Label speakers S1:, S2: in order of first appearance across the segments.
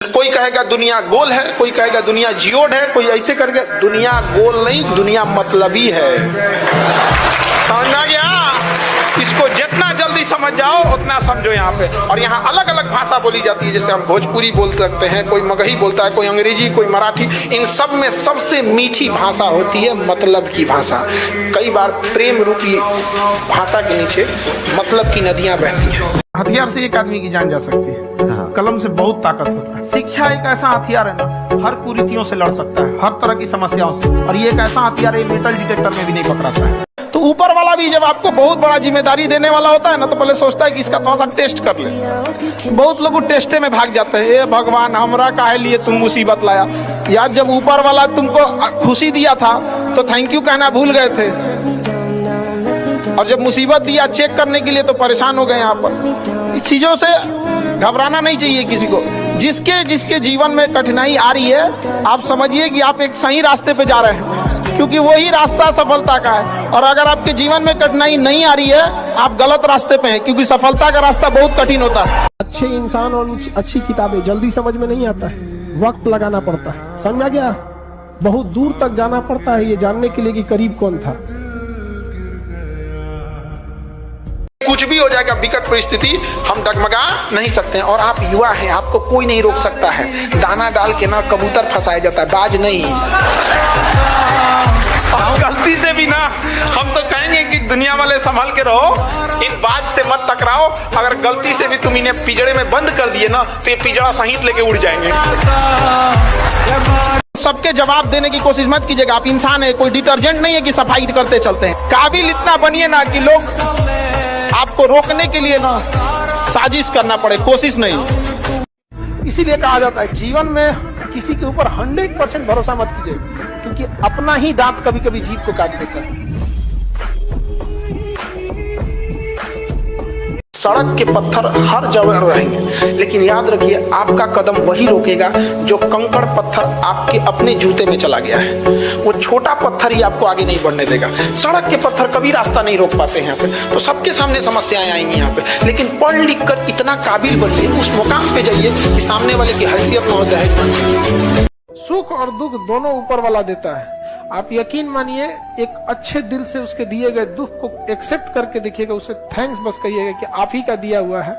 S1: कोई कहेगा दुनिया गोल है, कोई कहेगा दुनिया जियोड है, कोई ऐसे करके। दुनिया गोल नहीं, दुनिया मतलबी है। समझ में आ गया? इसको जितना जल्दी समझ जाओ उतना समझो यहाँ पे। और यहाँ अलग अलग भाषा बोली जाती है, जैसे हम भोजपुरी बोल सकते हैं, कोई मगही बोलता है, कोई अंग्रेजी, कोई मराठी। इन सब में सबसे मीठी भाषा होती है मतलब की भाषा। कई बार प्रेम रूपी भाषा के नीचे मतलब की नदियां बहती हैं। हथियार से एक आदमी की जान जा सकती है, कलम से बहुत ताकत होता है। शिक्षा एक ऐसा हथियार है ना, हर कुरीतियों से लड़ सकता है, हर तरह की समस्याओं से। और ये एक ऐसा हथियार है, मेटल डिटेक्टर में भी नहीं पकड़ाता है। तो ऊपर वाला भी जब आपको बहुत बड़ा जिम्मेदारी देने वाला होता है ना, तो पहले सोचता है कि इसका थोड़ा सा टेस्ट कर ले। बहुत लोग टेस्टे में भाग जाते हैं। ए भगवान, हमरा काहे लिए तुम मुसीबत लाया यार? जब ऊपर वाला तुमको खुशी दिया था तो थैंक यू कहना भूल गए थे, और जब मुसीबत दिया चेक करने के लिए तो परेशान हो गए। यहाँ पर इस चीजों से घबराना नहीं चाहिए किसी को। जिसके जिसके जीवन में कठिनाई आ रही है, आप समझिए कि आप एक सही रास्ते पे जा रहे हैं, क्योंकि वही रास्ता सफलता का है। और अगर आपके जीवन में कठिनाई नहीं आ रही है, आप गलत रास्ते पे हैं, क्योंकि सफलता का रास्ता बहुत कठिन होता है।
S2: अच्छे इंसान और अच्छी किताबें जल्दी समझ में नहीं आता है, वक्त लगाना पड़ता है। समझा गया? बहुत दूर तक जाना पड़ता है ये जानने के लिए कि करीब कौन था।
S1: कुछ भी हो जाएगा, विकट परिस्थिति, हम डगमगा नहीं सकते हैं। और आप युवा हैं, आपको कोई नहीं रोक सकता है। दाना डाल के ना कबूतर फंसाया जाता है, बाज नहीं। गलती से भी ना, हम तो कहेंगे कि दुनिया वाले संभल के रहो, इन बाज से मत टकराओ। अगर गलती से भी तुम इन्हें पिंजड़े में बंद कर दिए ना, तो ये पिंजड़ा सहित लेके उड़ जाएंगे। सबके जवाब देने की कोशिश मत कीजिएगा। आप इंसान है, कोई डिटर्जेंट नहीं है कि सफाई करते चलते हैं। काबिल इतना बनिए ना कि लोग आपको रोकने के लिए ना साजिश करना पड़े, कोशिश नहीं। इसीलिए कहा जाता है जीवन में किसी के ऊपर 100% भरोसा मत कीजिए, क्योंकि अपना ही दांत कभी कभी जीत को काट देता है। सड़क के पत्थर हर जगह रहेंगे, लेकिन याद रखिए आपका कदम वही रोकेगा जो कंकड़ पत्थर आपके अपने जूते में चला गया है। वो छोटा पत्थर ही आपको आगे नहीं बढ़ने देगा। सड़क के पत्थर कभी रास्ता नहीं रोक पाते हैं यहाँ पे। तो सबके सामने समस्याएं आएंगी यहाँ पे, लेकिन पढ़ लिख कर इतना काबिल बनिए, उस मुकाम पे जाइए कि सामने वाले की हैसियत न हो जाए। सुख और दुख दोनों ऊपर वाला देता है। आप यकीन मानिए, एक अच्छे दिल से उसके दिए गए दुख को एक्सेप्ट करके देखिएगा, उसे थैंक्स बस कहिएगा कि आप ही का दिया हुआ है।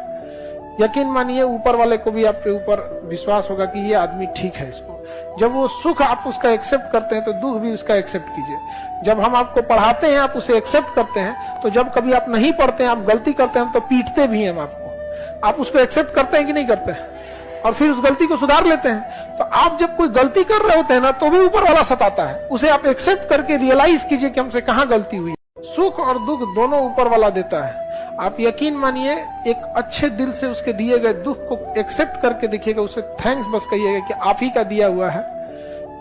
S1: यकीन मानिए ऊपर वाले को भी आप पे ऊपर विश्वास होगा कि ये आदमी ठीक है। इसको जब वो सुख आप उसका एक्सेप्ट करते हैं, तो दुख भी उसका एक्सेप्ट कीजिए। जब हम आपको पढ़ाते हैं, आप उसे एक्सेप्ट करते हैं, तो जब कभी आप नहीं पढ़ते हैं, आप गलती करते हैं, तो पीटते भी हैं हम आपको। आप उसको एक्सेप्ट करते हैं कि नहीं करते हैं? और फिर उस गलती को सुधार लेते हैं। तो आप जब कोई गलती कर रहे होते हैं ना, तो भी ऊपर वाला सताता है। उसे आप एक्सेप्ट करके रियलाइज कीजिए कि हमसे कहाँ गलती हुई। सुख और दुख दोनों ऊपर वाला देता है। आप यकीन मानिए, एक अच्छे दिल से उसके दिए गए दुख को एक्सेप्ट करके देखिएगा, उसे थैंक्स बस कहिएगा कि आप ही का दिया हुआ है।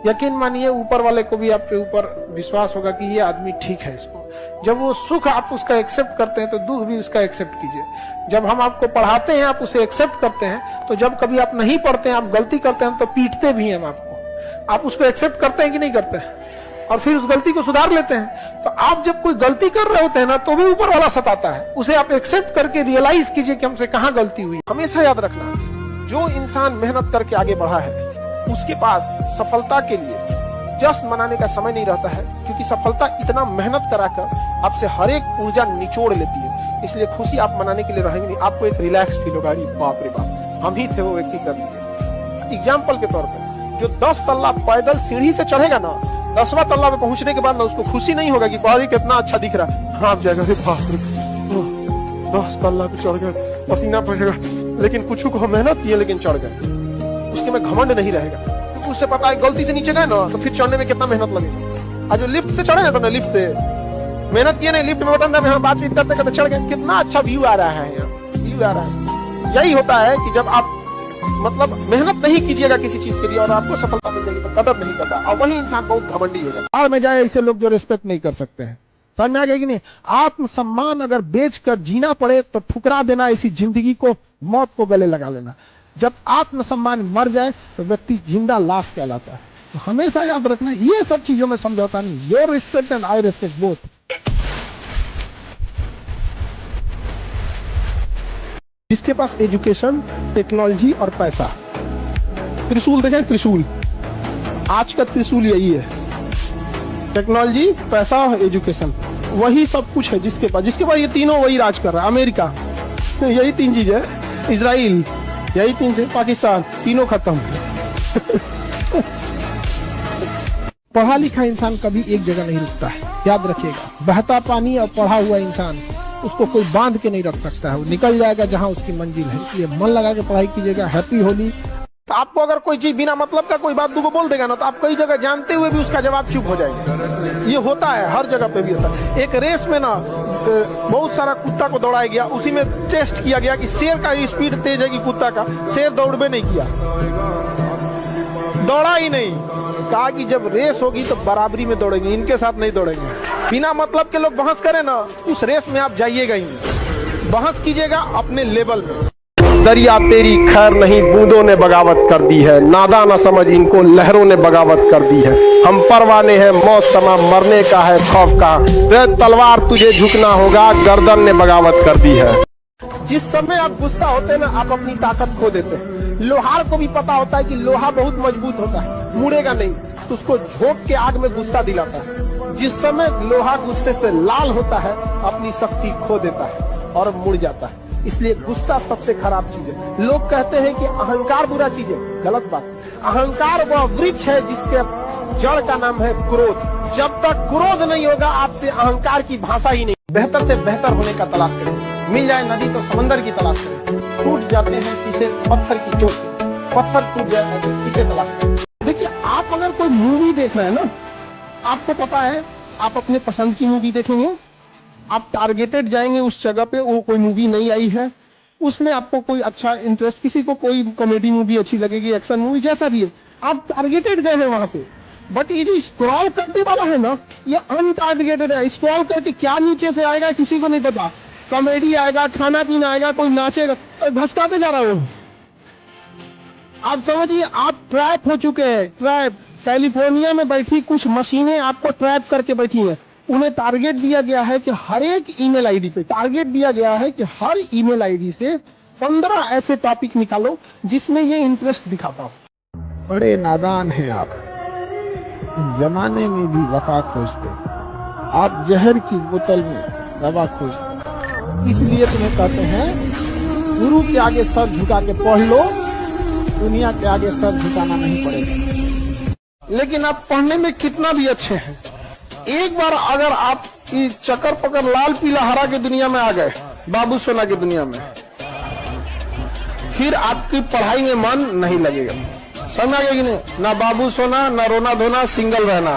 S1: यकीन मानिए ऊपर वाले को भी आप पे ऊपर विश्वास होगा कि ये आदमी ठीक है। इसको जब वो सुख आप उसका एक्सेप्ट करते हैं, तो दुख भी उसका एक्सेप्ट कीजिए। जब हम आपको पढ़ाते हैं, आप उसे एक्सेप्ट करते हैं, तो जब कभी आप नहीं पढ़ते हैं, आप गलती करते हैं, तो पीटते भी हैं हम आपको। आप उसको एक्सेप्ट करते हैं कि नहीं करते हैं? और फिर उस गलती को सुधार लेते हैं। तो आप जब कोई गलती कर रहे होते हैं ना, तो भी ऊपर वाला सताता है। उसे आप एक्सेप्ट करके रियलाइज कीजिए कि हमसे कहाँ गलती हुई। हमेशा याद रखना, जो इंसान मेहनत करके आगे बढ़ा है, उसके पास सफलता के लिए जश्न मनाने का समय नहीं रहता है, क्योंकि सफलता इतना मेहनत कराकर आपसे हर एक ऊर्जा निचोड़ लेती है। इसलिए खुशी आप मनाने के लिए रहेंगे नहीं, आपको एक रिलैक्स फील होगा। बाप रे बाप, हम ही थे वो व्यक्ति कर लिए। एग्जाम्पल के तौर पर, जो 10 तल्ला पैदल सीढ़ी से चढ़ेगा ना, 10वां तल्ला पे पहुंचने के बाद ना उसको खुशी नहीं होगा कि बाहर कितना अच्छा दिख रहा है। हाँ जाएगा, 10 तल्ला पे चढ़ गए, पसीना पड़ेगा, लेकिन कुछ को मेहनत की है, लेकिन चढ़ गए, उसके में घमंड नहीं रहेगा। तो उससे पता है गलती से नीचे गए ना, तो फिर चढ़ने में कितना मेहनत लगेगा। आज जो लिफ्ट से चढ़े ना, तो लिफ्ट से मेहनत किए नहीं, लिफ्ट में बटन दबाए, बातचीत करते करते चढ़ गए, कितना अच्छा व्यू आ रहा है। यहाँ व्यू आ रहा है। यही होता है कि जब आप मतलब मेहनत नहीं कीजिएगा किसी चीज के लिए, और आपको सफलता मिल जाएगी, तो कदर नहीं करता, और वही इंसान बहुत घमंडी हो जाता है।
S2: बाहर में जाए ऐसे लोग जो रिस्पेक्ट नहीं कर सकते हैं। समझ में आ गया कि नहीं? आत्मसम्मान अगर बेचकर जीना पड़े, तो ठुकरा देना ऐसी जिंदगी को, मौत को गले लगा लेना। जब आत्मसम्मान मर जाए, तो व्यक्ति जिंदा लाश कहलाता है। तो हमेशा याद रखना, ये सब चीजों में समझौता नहीं। Your respect and I respect both. जिसके पास एजुकेशन, टेक्नोलॉजी और पैसा, त्रिशूल देखें, त्रिशूल, आज का त्रिशूल यही है। टेक्नोलॉजी, पैसा, एजुकेशन, वही सब कुछ है जिसके पास ये तीनों वही राज कर रहा है। अमेरिका, यही 3 चीज है। इजराइल, यही 3 चीज। पाकिस्तान, तीनों खत्म। पढ़ा लिखा इंसान कभी एक जगह नहीं रुकता है, याद रखिएगा। बहता पानी और पढ़ा हुआ इंसान, उसको कोई बांध के नहीं रख सकता है, वो निकल जाएगा जहां उसकी मंजिल है। इसलिए मन लगा के पढ़ाई कीजिएगा। हैप्पी होली। तो आपको अगर कोई चीज बिना मतलब का कोई बात को बोल देगा ना, तो आप कई जगह जानते हुए भी उसका जवाब चुप हो जाएंगे। ये होता है, हर जगह पे भी होता है। एक रेस में ना बहुत सारा कुत्ता को दौड़ाया गया, उसी में टेस्ट किया गया कि शेर का स्पीड तेज है कि कुत्ता का। शेर दौड़बे नहीं किया, दौड़ा ही नहीं। कहा कि जब रेस होगी तो बराबरी में दौड़ेंगे, इनके साथ नहीं दौड़ेंगे। बिना मतलब के लोग बहस करें ना, उस रेस में आप जाइएगा ही नहीं। बहस कीजिएगा अपने लेवल में। दरिया तेरी खैर नहीं, बूंदों ने बगावत कर दी है। नादा न समझ इनको, लहरों ने बगावत कर दी है। हम परवाने हैं, मौत समा मरने का है खौफ का। रे तलवार तुझे झुकना होगा, गर्दन ने बगावत कर दी है। जिस समय आप गुस्सा होते हैं ना, आप अपनी ताकत खो देते हैं। लोहार को भी पता होता है कि लोहा बहुत मजबूत होता है, मुड़ेगा नहीं, तो उसको झोंक के आग में गुस्सा दिलाता है। जिस समय लोहा गुस्से से लाल होता है, अपनी शक्ति खो देता है और मुड़ जाता है। इसलिए गुस्सा सबसे खराब चीज है। लोग कहते हैं कि अहंकार बुरा चीज है, गलत बात। अहंकार वह वृक्ष है जिसके जड़ का नाम है क्रोध। जब तक क्रोध नहीं होगा, आपसे अहंकार की भाषा ही नहीं। बेहतर से बेहतर होने का तलाश करें। मिल जाए नदी तो समंदर की तलाश करें। टूट जाते हैं शीशे पत्थर की चोट से, पत्थर टूट जाए ऐसे शीशे तलाश करें। देखिए, आप अगर कोई मूवी देख रहे हैं ना, आपको पता है आप अपने पसंद की मूवी देखेंगे, आप टारगेटेड जाएंगे उस जगह पे, वो कोई मूवी नहीं आई है, उसमें आपको कोई अच्छा इंटरेस्ट, किसी को कोई कॉमेडी मूवी अच्छी लगेगी, एक्शन मूवी, जैसा भी है, आप टारगेटेड गए हैं वहां पे। बट ये जो स्क्रॉल करने वाला है ना, ये अनटारगेटेड है। स्क्रॉल करके क्या नीचे से आएगा किसी को नहीं पता। कॉमेडी आएगा, खाना पीना आएगा, कोई नाचेगा, तो भसकाते जा रहा है वो। आप समझिए, आप ट्रैप हो चुके हैं। ट्रैप, कैलिफोर्निया में बैठी कुछ मशीनें आपको ट्रैप करके बैठी हैं। उन्हें टारगेट दिया गया है कि हर एक ईमेल आईडी पे टारगेट दिया गया है कि हर ईमेल आईडी से 15 ऐसे टॉपिक निकालो जिसमें ये इंटरेस्ट दिखाता हो। बड़े नादान हैं आप, जमाने में भी वफा खोजते, आप जहर की बोतल में दवा खोजते। इसलिए तुम्हें कहते हैं, गुरु के आगे सर झुका के पढ़ लो, दुनिया के आगे सर झुकाना नहीं पड़ेगा। लेकिन आप पढ़ने में कितना भी अच्छे हैं, एक बार अगर आप इस चक्कर पकड़ लाल पीला हरा की दुनिया में आ गए, बाबू सोना की दुनिया में, फिर आपकी पढ़ाई में मन नहीं लगेगा। समझ आ गया कि नहीं? ना बाबू सोना, ना रोना धोना, सिंगल रहना।